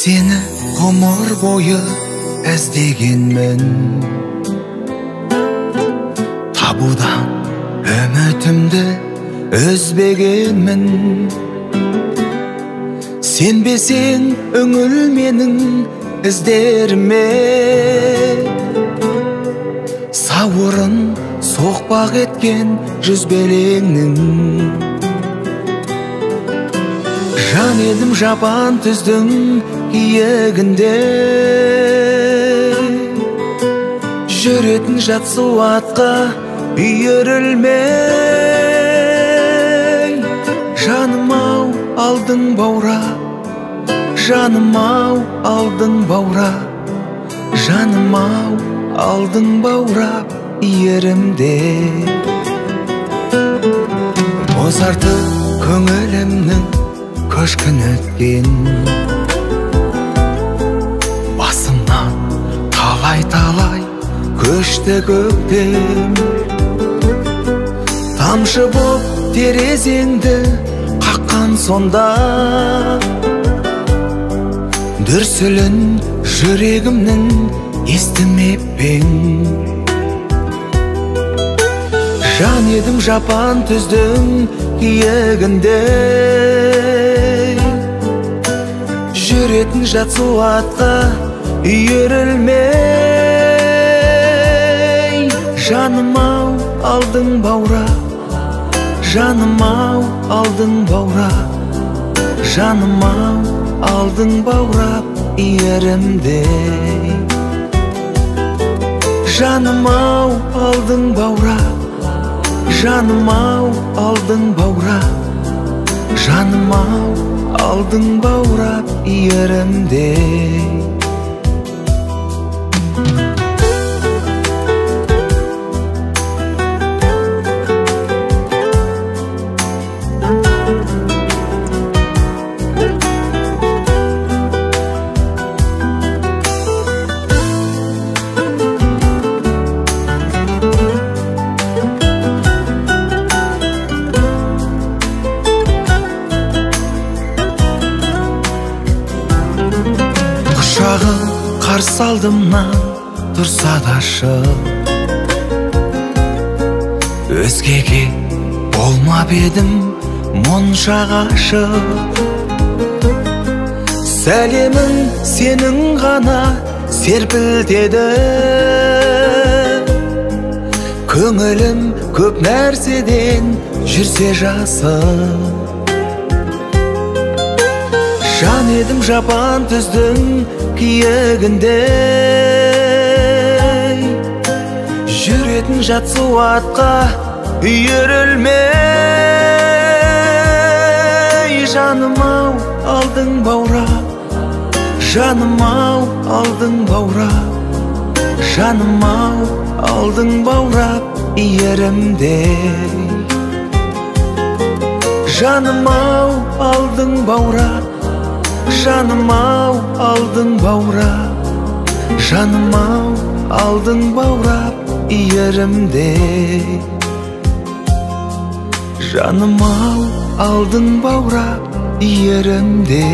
Seni ғұмыр бойы іздегенмін, табудан үмітімді үзбегенмін. Сенбесең үңіл менің іздеріме, сауырын соқпақ еткен жүзбелеңнің. Жан едім жапан түздің киегінде, жүретін жат суатқа үйірілмей. Жаным-ау алдың баурап, жаным-ау алдың баурап, жаным-ау алдың баурап иірімде. Бозарды көңілімнің көшкін өткен, басымнан талай-талай көшті көктем. Тамшы боп терезеңді қаққан сонда, дүрсілін жүрегімнің естімеп пең. Жан едім жапан түздің киегінде, жүретін жат суатқа үйірілмей. Жаным-ау алдың баурап, жаным-ау алдың баурап, жаным-ау алдың баурап иірімде. Жаным-ау алдың баурап, жаным-ау алдың баурап, жаным-ау алдың баурап иірімде. Құшағың қарсы алдымнан тұрса да шық, өзгеге болмап едім мұнша ғашық. Сәлемің сенің ғана серпілтеді, көңілім көп нәрседен жүрсе жасық. Жан едім жапан түздің киегінде, жүретін жат суатқа үйірілмей. Жаным-ау алдың баурап, жаным-ау алдың баурап, жаным-ау алдың баурап иірімде. Жаным-ау алдың баурап, жаным-ау алдың баурап, жаным-ау алдың баурап иірімде. Жаным-ау алдың баурап иірімде.